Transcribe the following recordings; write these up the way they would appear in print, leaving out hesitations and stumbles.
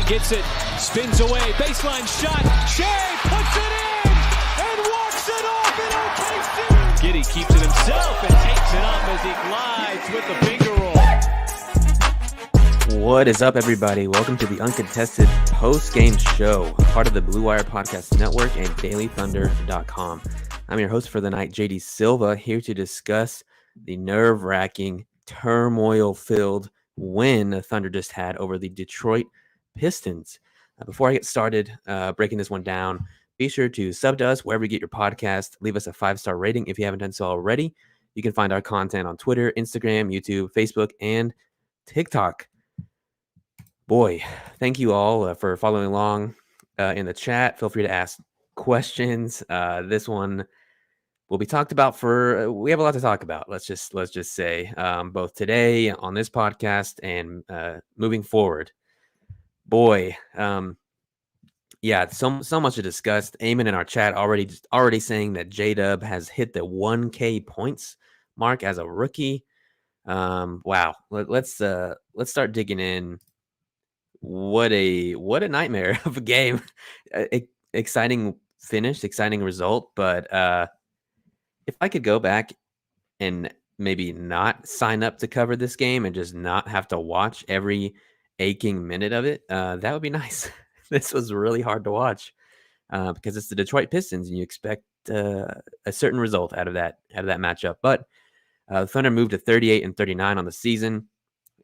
gets it, spins away, baseline shot. Shea puts it in and walks it off in OKC. Giddey keeps it himself and takes it up as he glides with the finger roll. What is up, everybody? Welcome to the Uncontested Postgame Show, part of the Blue Wire Podcast Network and DailyThunder.com. I'm your host for the night, Silva, here to discuss the nerve-wracking, turmoil-filled win the Thunder just had over the Detroit Pistons. Before I get started breaking this one down, be sure to sub to us wherever you get your podcast. Leave us a 5-star rating if you haven't done so already. You can find our content on Twitter, Instagram, YouTube, Facebook, and TikTok. Boy, thank you all for following along in the chat. Feel free to ask questions. This one will be talked about we have a lot to talk about. Let's just say both today on this podcast and moving forward. Boy, so much to discuss. Eamon in our chat already saying that JDub has hit the 1K points mark as a rookie. Wow. Let's start digging in. What a nightmare of a game. Exciting finish, exciting result, but if I could go back and maybe not sign up to cover this game and just not have to watch every aching minute of it, that would be nice. This was really hard to watch because it's the Detroit Pistons and you expect a certain result out of that matchup. But the Thunder moved to 38-39 on the season.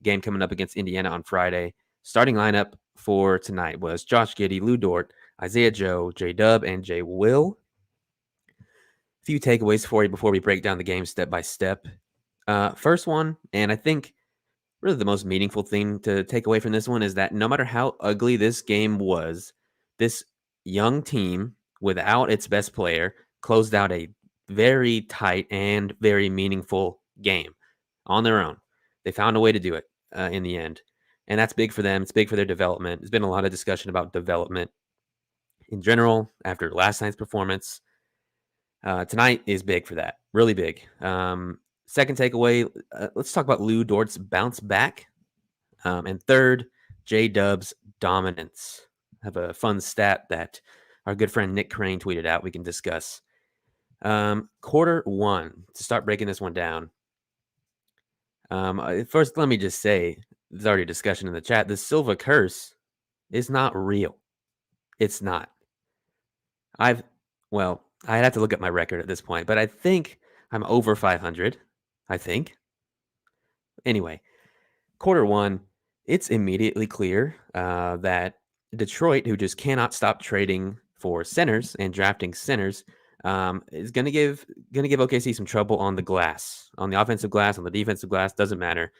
Game coming up against Indiana on Friday. Starting lineup for tonight was Josh Giddey, Lou Dort, Isaiah Joe, JDub, and J Will. A few takeaways for you before we break down the game step by step. First one, and I think really the most meaningful thing to take away from this one is that no matter how ugly this game was, this young team without its best player closed out a very tight and very meaningful game on their own. They found a way to do it in the end. And that's big for them. It's big for their development. There's been a lot of discussion about development in general after last night's performance. Tonight is big for that. Really big. Second takeaway, let's talk about Lou Dort's bounce back. And third, JDub's dominance. I have a fun stat that our good friend Nick Crane tweeted out we can discuss. Quarter one, to start breaking this one down. First, let me just say, there's already a discussion in the chat. The Silva curse is not real. It's not. I'd have to look at my record at this point, but I think I'm over 500. I think. Anyway, quarter one, it's immediately clear that Detroit, who just cannot stop trading for centers and drafting centers, is going to give OKC some trouble on the glass, on the offensive glass, on the defensive glass. Doesn't matter.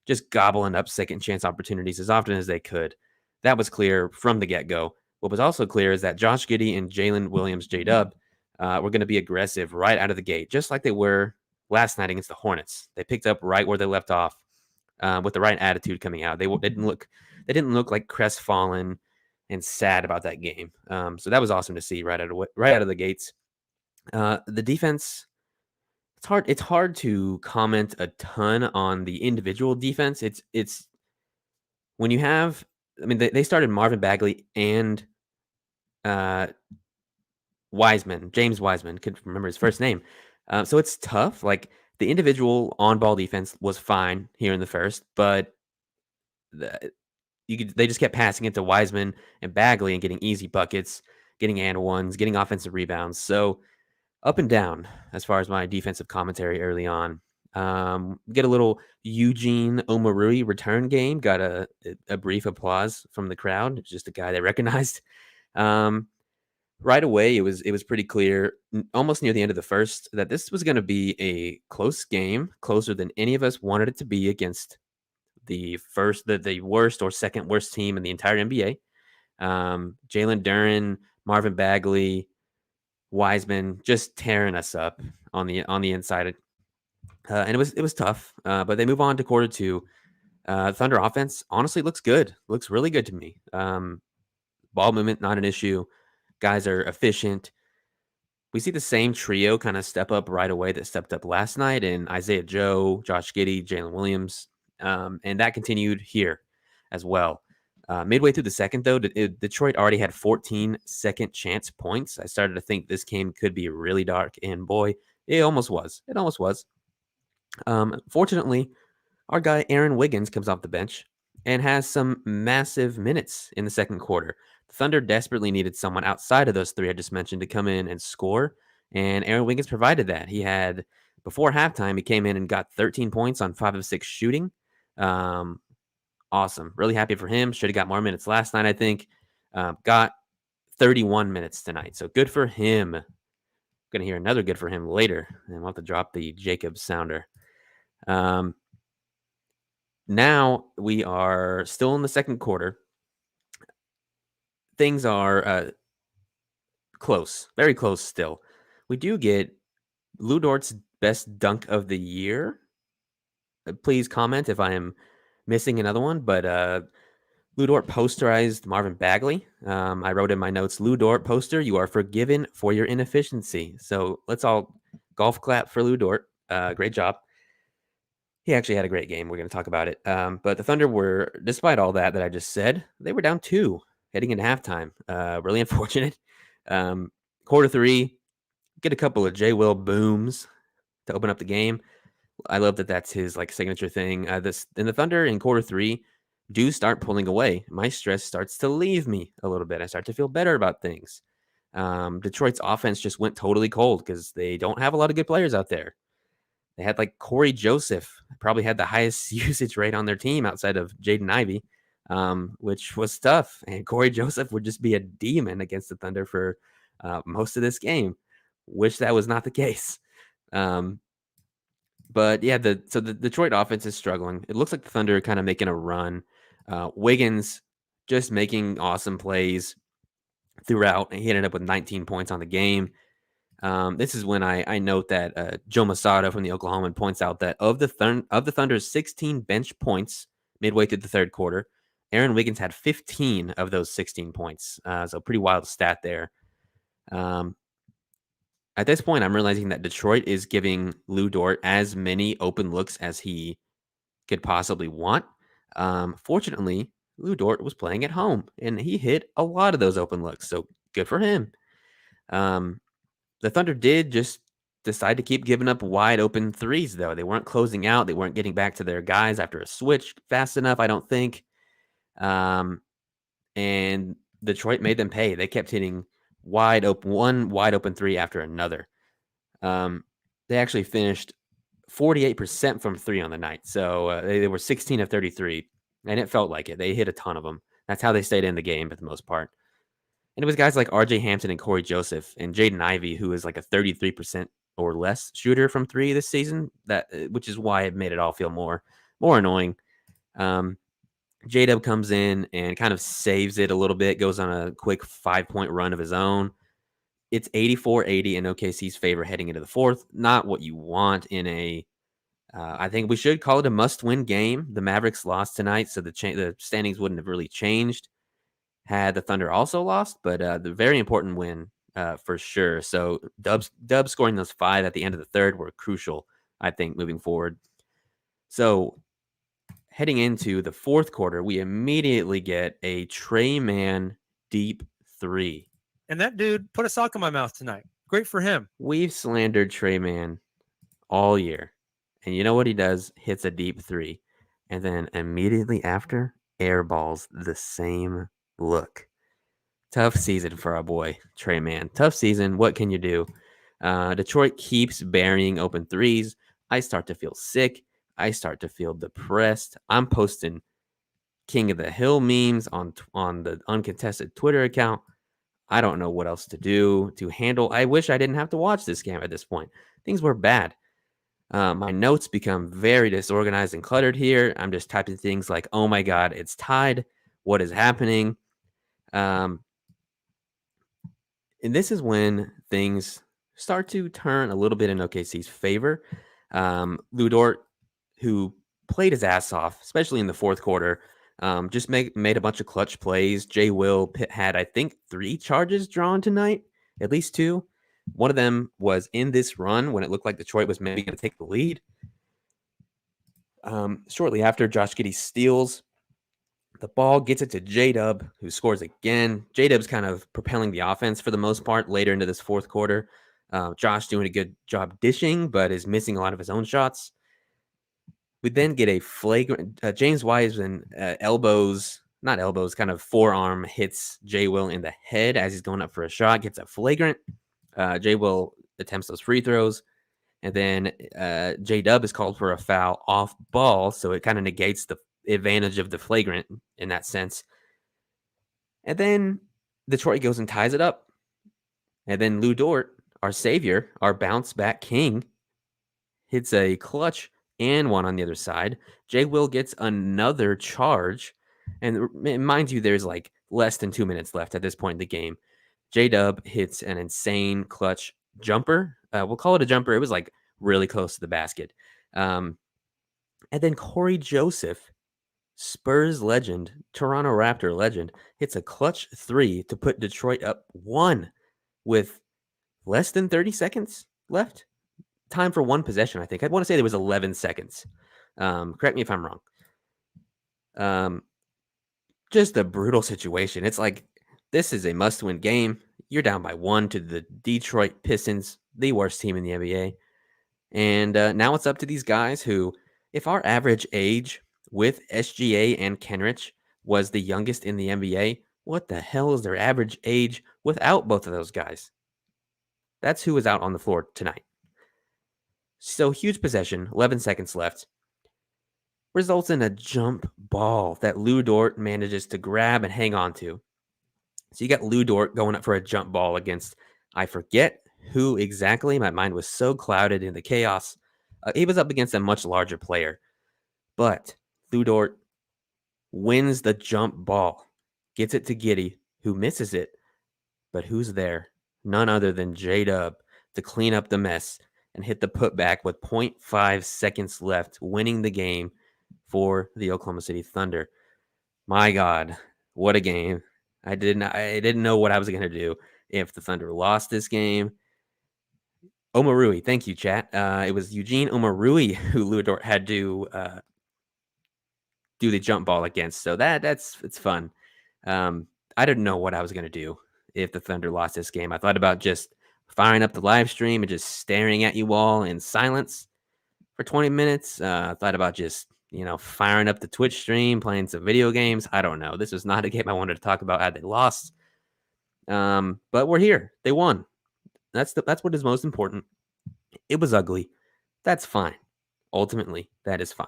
Just gobbling up second chance opportunities as often as they could. That was clear from the get-go. What was also clear is that Josh Giddey and Jalen Williams, JDub, were going to be aggressive right out of the gate, just like they were last night against the Hornets. They picked up right where they left off with the right attitude coming out. They didn't look like crestfallen and sad about that game. So that was awesome to see right out of the gates. The defense, it's hard to comment a ton on the individual defense. It's when you have, I mean, they started Marvin Bagley and James Wiseman, could remember his first name. So it's tough. Like the individual on-ball defense was fine here in the first, but they just kept passing it to Wiseman and Bagley and getting easy buckets, getting and ones, getting offensive rebounds. So up and down as far as my defensive commentary early on. Get a little Eugene Omarui return game. Got a brief applause from the crowd. It's just a guy they recognized. Right away, it was pretty clear, almost near the end of the first, that this was going to be a close game, closer than any of us wanted it to be against the worst or second worst team in the entire NBA. Jalen Duren, Marvin Bagley, Wiseman just tearing us up on the inside. And it was tough, but they move on to quarter two. Thunder offense honestly looks good. Looks really good to me. Ball movement, not an issue. Guys are efficient. We see the same trio kind of step up right away that stepped up last night in Isaiah Joe, Josh Giddey, Jalen Williams. And that continued here as well. Midway through the second, though, Detroit already had 14 second chance points. I started to think this game could be really dark, and boy, it almost was. It almost was. Fortunately, our guy Aaron Wiggins comes off the bench and has some massive minutes in the second quarter. The Thunder desperately needed someone outside of those three I just mentioned to come in and score, and Aaron Wiggins provided that. He had, before halftime, he came in and got 13 points on 5 of 6 shooting. Awesome. Really happy for him. Should have got more minutes last night, I think. Got 31 minutes tonight, so good for him. Going to hear another good for him later, and we'll have to drop the Jacob sounder. Now we are still in the second quarter. Things are close, very close still. We do get Lou Dort's best dunk of the year. Please comment if I am missing another one, but Lou Dort posterized Marvin Bagley. I wrote in my notes, Lou Dort poster, you are forgiven for your inefficiency. So let's all golf clap for Lou Dort. Great job. He actually had a great game. We're going to talk about it. But the Thunder were, despite all that I just said, they were down 2 heading into halftime. Really unfortunate. Quarter 3, get a couple of J. Will booms to open up the game. I love that that's his signature thing. In the Thunder in quarter 3 do start pulling away. My stress starts to leave me a little bit. I start to feel better about things. Detroit's offense just went totally cold because they don't have a lot of good players out there. They had Corey Joseph, probably had the highest usage rate on their team outside of Jaden Ivey, which was tough. And Corey Joseph would just be a demon against the Thunder for most of this game. Wish that was not the case. But yeah, the Detroit offense is struggling. It looks like the Thunder are kind of making a run. Wiggins just making awesome plays throughout. He ended up with 19 points on the game. This is when I note that Joe Masato from the Oklahoman points out that of the Thunder's 16 bench points midway through the third quarter, Aaron Wiggins had 15 of those 16 points. So pretty wild stat there. At this point, I'm realizing that Detroit is giving Lou Dort as many open looks as he could possibly want. Fortunately, Lou Dort was playing at home, and he hit a lot of those open looks, so good for him. The Thunder did just decide to keep giving up wide open threes, though. They weren't closing out. They weren't getting back to their guys after a switch fast enough, I don't think. And Detroit made them pay. They kept hitting one wide open three after another. They actually finished 48% from 3 on the night. So they were 16 of 33, and it felt like it. They hit a ton of them. That's how they stayed in the game for the most part. And it was guys like RJ Hampton and Corey Joseph and Jaden Ivey, who is a 33% or less shooter from 3 this season, which is why it made it all feel more annoying. JDub comes in and kind of saves it a little bit, goes on a quick 5-point run of his own. It's 84-80 in OKC's favor heading into the fourth. Not what you want in a I think we should call it a must-win game. The Mavericks lost tonight, so the standings wouldn't have really changed had the Thunder also lost, but the very important win for sure. So Dub scoring those 5 at the end of the third were crucial, I think, moving forward. So heading into the fourth quarter, we immediately get a Trey Mann deep 3. And that dude put a sock in my mouth tonight. Great for him. We've slandered Trey Mann all year. And you know what he does? Hits a deep 3. And then immediately after, airballs the same look. Tough season for our boy, Trey Mann. Tough season. What can you do? Detroit keeps burying open threes. I start to feel sick. I start to feel depressed. I'm posting King of the Hill memes on the uncontested Twitter account. I don't know what else to do to handle. I wish I didn't have to watch this game at this point. Things were bad. My notes become very disorganized and cluttered here. I'm just typing things like, oh my God, it's tied. What is happening? And this is when things start to turn a little bit in OKC's favor. Lou Dort, who played his ass off, especially in the fourth quarter, just made a bunch of clutch plays. J. Will had, I think, 3 charges drawn tonight, at least 2. One of them was in this run when it looked like Detroit was maybe going to take the lead. Shortly after, Josh Giddey steals the ball, gets it to JDub, who scores again. JDub's kind of propelling the offense for the most part later into this fourth quarter. Josh doing a good job dishing, but is missing a lot of his own shots. We then get a flagrant James Wiseman kind of forearm hits J. Will in the head as he's going up for a shot, gets a flagrant. J. Will attempts those free throws. And then JDub is called for a foul off ball, so it kind of negates the advantage of the flagrant in that sense. And then Detroit goes and ties it up. And then Lou Dort, our savior, our bounce back king, hits a clutch and one on the other side. J. Will gets another charge. And mind you, there's like less than 2 minutes left at this point in the game. JDub hits an insane clutch jumper. We'll call it a jumper. It was like really close to the basket. And then Corey Joseph, Spurs legend, Toronto Raptor legend, hits a clutch 3 to put Detroit up 1 with less than 30 seconds left. Time for one possession, I think. I want to say there was 11 seconds. Correct me if I'm wrong. Just a brutal situation. It's like, this is a must-win game. You're down by 1 to the Detroit Pistons, the worst team in the NBA. And now it's up to these guys who, if our average age with SGA and Kenrich was the youngest in the NBA, what the hell is their average age without both of those guys? That's who is out on the floor tonight. So huge possession, 11 seconds left. Results in a jump ball that Lou Dort manages to grab and hang on to. So you got Lou Dort going up for a jump ball against, I forget who exactly. My mind was so clouded in the chaos. He was up against a much larger player. But Lou Dort wins the jump ball, gets it to Giddey, who misses it. But who's there? None other than JDub to clean up the mess and hit the putback with 0.5 seconds left, winning the game for the Oklahoma City Thunder. My God, what a game. I didn't know what I was going to do if the Thunder lost this game. Omarui, thank you, chat. It was Eugene Omarui who Lou Dort had to do the jump ball against. So it's fun. I didn't know what I was going to do if the Thunder lost this game. I thought about just firing up the live stream and just staring at you all in silence for 20 minutes. I thought about just, firing up the Twitch stream, playing some video games. I don't know. This was not a game I wanted to talk about had they lost. But we're here. They won. That's what is most important. It was ugly. That's fine. Ultimately, that is fine.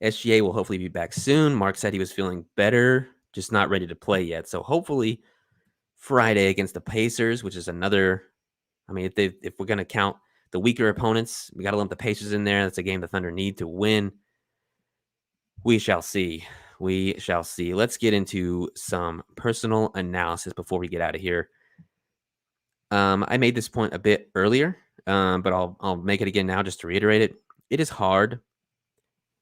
SGA will hopefully be back soon. Mark said he was feeling better, just not ready to play yet. So hopefully Friday against the Pacers, which is another, if we're going to count the weaker opponents, we got to lump the Pacers in there. That's a game the Thunder need to win. We shall see. We shall see. Let's get into some personal analysis before we get out of here. I made this point a bit earlier, but I'll make it again now just to reiterate it. It is hard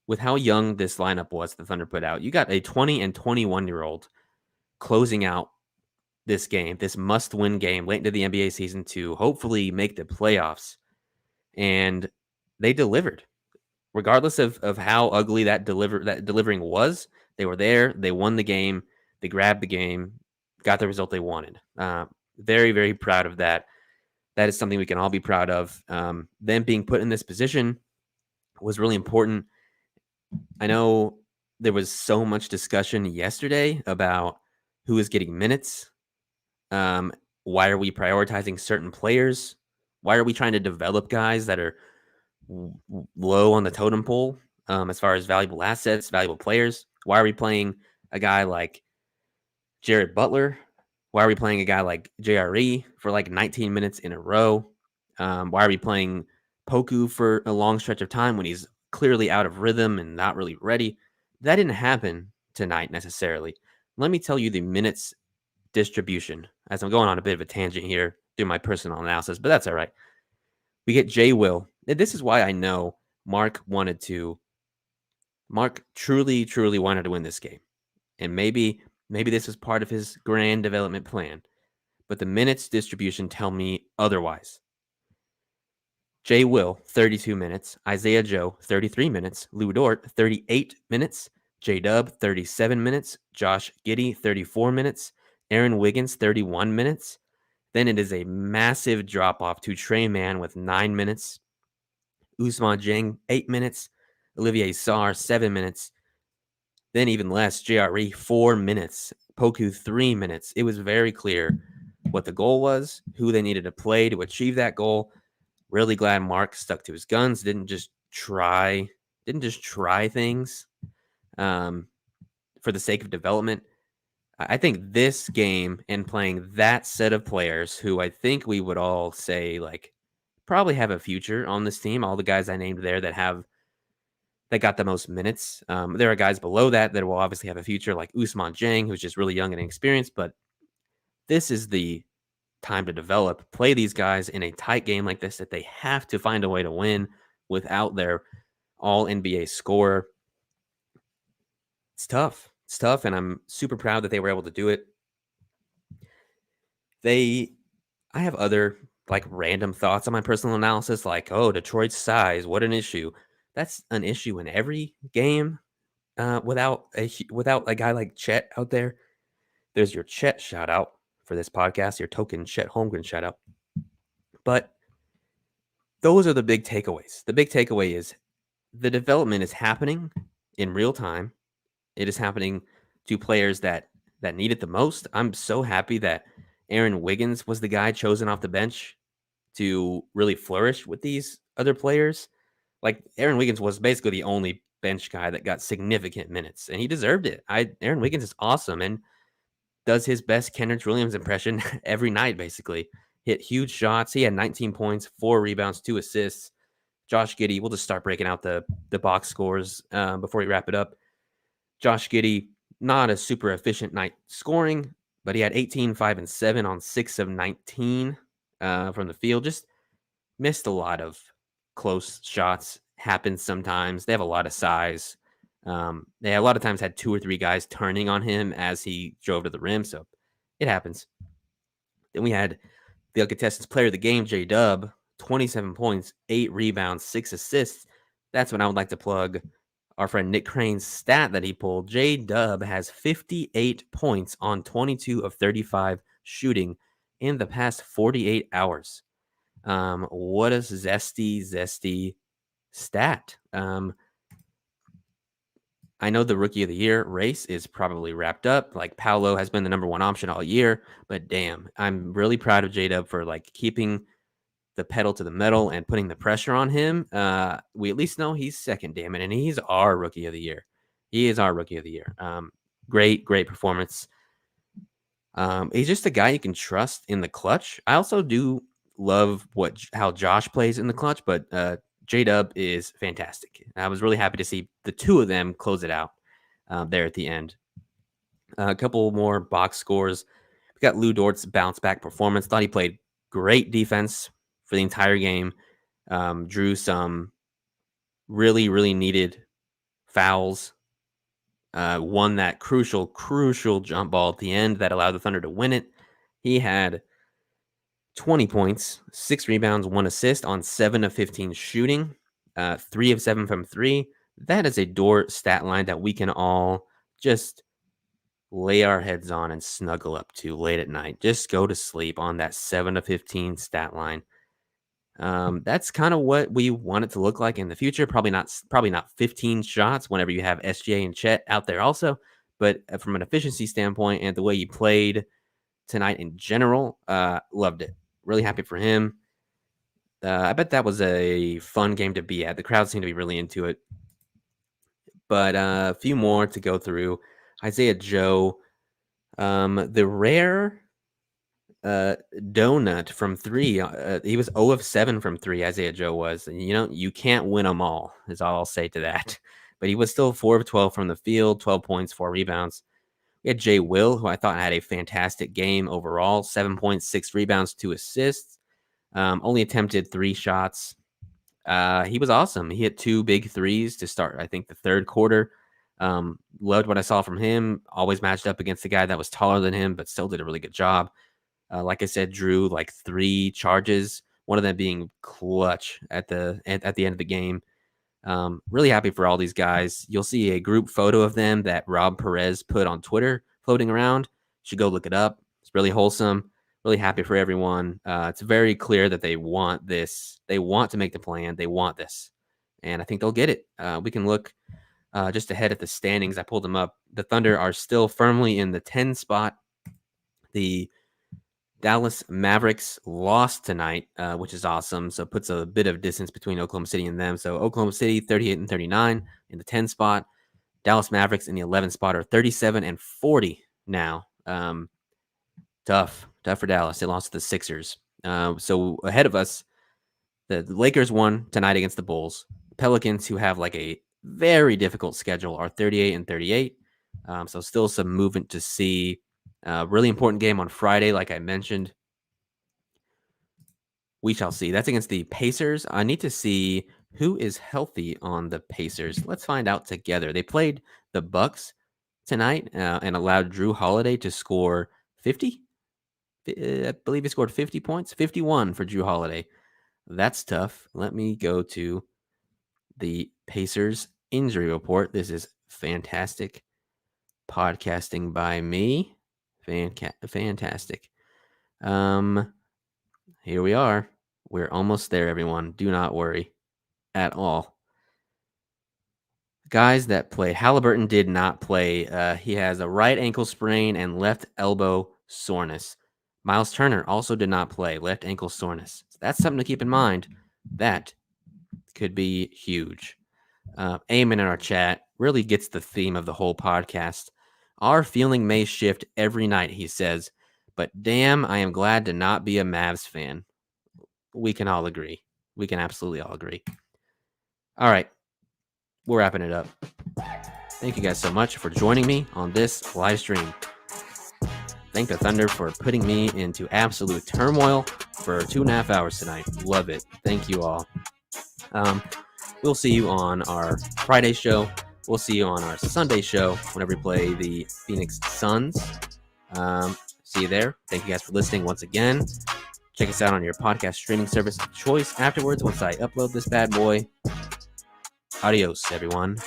with how young this lineup was the Thunder put out. You got a 20 and 21-year-old closing out this game, this must-win game late into the NBA season to hopefully make the playoffs. And they delivered. Regardless of how ugly that delivering was, they were there. They won the game. They grabbed the game, got the result they wanted. Very, very proud of that. That is something we can all be proud of. Them being put in this position was really important. I know there was so much discussion yesterday about who is getting minutes. Why are we prioritizing certain players? Why are we trying to develop guys that are low on the totem pole as far as valuable assets, valuable players? Why are we playing a guy like Jared Butler? Why are we playing a guy like JRE for like 19 minutes in a row? Why are we playing Poku for a long stretch of time when he's clearly out of rhythm and not really ready? That didn't happen tonight necessarily. Let me tell you the minutes distribution, as I'm going on a bit of a tangent here through my personal analysis, but that's all right. We get J. Will. And this is why I know Mark truly, truly wanted to win this game. And maybe this was part of his grand development plan, but the minutes distribution tell me otherwise. J. Will, 32 minutes. Isaiah Joe, 33 minutes. Lou Dort, 38 minutes. JDub, 37 minutes. Josh Giddey, 34 minutes. Aaron Wiggins, 31 minutes. Then it is a massive drop-off to Trey Mann with 9 minutes. Ousmane Dieng, 8 minutes. Olivier Sarr, 7 minutes. Then even less, JRE, 4 minutes. Poku, 3 minutes. It was very clear what the goal was, who they needed to play to achieve that goal. Really glad Mark stuck to his guns, didn't just try things for the sake of development. I think this game and playing that set of players who I think we would all say like probably have a future on this team, all the guys I named there that got the most minutes. There are guys below that will obviously have a future, like Ousmane Dieng, who's just really young and inexperienced, but this is the time to develop, play these guys in a tight game like this that they have to find a way to win without their all NBA scorer. It's tough. It's tough, and I'm super proud that they were able to do it. I have other like random thoughts on my personal analysis, like, oh, Detroit's size, what an issue. That's an issue in every game. Without a guy like Chet out there. There's your Chet shout out for this podcast, your token Chet Holmgren shout out. But those are the big takeaways. The big takeaway is the development is happening in real time. It is happening to players that need it the most. I'm so happy that Aaron Wiggins was the guy chosen off the bench to really flourish with these other players. Like Aaron Wiggins was basically the only bench guy that got significant minutes, and he deserved it. Aaron Wiggins is awesome and does his best Kenrich Williams impression every night, basically. Hit huge shots. He had 19 points, 4 rebounds, 2 assists. Josh Giddey, we'll just start breaking out the box scores before we wrap it up. Josh Giddey, not a super efficient night scoring, but he had 18, 5, and 7 on 6 of 19 from the field. Just missed a lot of close shots. Happens sometimes. They have a lot of size. They a lot of times had 2 or 3 guys turning on him as he drove to the rim, so it happens. Then we had the contestants player of the game, JDub, 27 points, 8 rebounds, 6 assists. That's when I would like to plug our friend Nick Crane's stat that he pulled. JDub has 58 points on 22 of 35 shooting in the past 48 hours. What a zesty stat. I know the rookie of the year race is probably wrapped up. Like Paolo has been the number 1 option all year, but damn, I'm really proud of JDub for like keeping the pedal to the metal and putting the pressure on him. We at least know he's second, damn it, and he's our rookie of the year. He is our rookie of the year. Great performance. He's just a guy you can trust in the clutch. I also do love how Josh plays in the clutch, but JDub is fantastic. I was really happy to see the 2 of them close it out there at the end. A couple more box scores. We got Lou Dort's bounce back performance. Thought he played great defense for the entire game. Drew some really needed fouls. Won that crucial jump ball at the end that allowed the Thunder to win it. He had 20 points, 6 rebounds, 1 assist on 7 of 15 shooting, 3 of 7 from 3. That is a Dort stat line that we can all just lay our heads on and snuggle up to late at night. Just go to sleep on that 7 of 15 stat line. That's kind of what we want it to look like in the future. Probably not 15 shots whenever you have SGA and Chet out there also, but from an efficiency standpoint and the way he played tonight in general, loved it. Really happy for him. I bet that was a fun game to be at. The crowd seemed to be really into it. But a few more to go through. Isaiah Joe, the rare donut from 3. He was 0 of 7 from 3, Isaiah Joe was. And, you can't win them all, is all I'll say to that. But he was still 4 of 12 from the field, 12 points, 4 rebounds. We had Jay Will, who I thought had a fantastic game overall, 7 points, 6 rebounds, 2 assists. Only attempted 3 shots. He was awesome. He hit 2 big threes to start, I think, the third quarter. Loved what I saw from him. Always matched up against a guy that was taller than him, but still did a really good job. Like I said, drew like 3 charges, one of them being clutch at the end of the game. Really happy for all these guys. You'll see a group photo of them that Rob Perez put on Twitter floating around. You should go look it up. It's really wholesome. Really happy for everyone. It's very clear that they want this. They want to make the plan. They want this. And I think they'll get it. We can look just ahead at the standings. I pulled them up. The Thunder are still firmly in the 10 spot. The Dallas Mavericks lost tonight, which is awesome. So it puts a bit of distance between Oklahoma City and them. So Oklahoma City 38 and 39 in the 10 spot. Dallas Mavericks in the 11 spot are 37 and 40 now. Tough for Dallas. They lost to the Sixers. So ahead of us, the Lakers won tonight against the Bulls. Pelicans, who have like a very difficult schedule, are 38 and 38. So still some movement to see. Really important game on Friday, like I mentioned. We shall see. That's against the Pacers. I need to see who is healthy on the Pacers. Let's find out together. They played the Bucks tonight and allowed Drew Holiday to score 50. I believe he scored 50 points. 51 for Drew Holiday. That's tough. Let me go to the Pacers injury report. This is fantastic podcasting by me. Fantastic. Here we are. We're almost there, everyone. Do not worry at all. Guys that play. Halliburton did not play. He has a right ankle sprain and left elbow soreness. Miles Turner also did not play. Left ankle soreness. So that's something to keep in mind. That could be huge. Eamon in our chat really gets the theme of the whole podcast. Our feeling may shift every night, he says, but damn, I am glad to not be a Mavs fan. We can all agree. We can absolutely all agree. All right. We're wrapping it up. Thank you guys so much for joining me on this live stream. Thank the Thunder for putting me into absolute turmoil for 2.5 hours tonight. Love it. Thank you all. We'll see you on our Friday show. We'll see you on our Sunday show whenever we play the Phoenix Suns. See you there. Thank you guys for listening once again. Check us out on your podcast streaming service of choice afterwards once I upload this bad boy. Adios, everyone.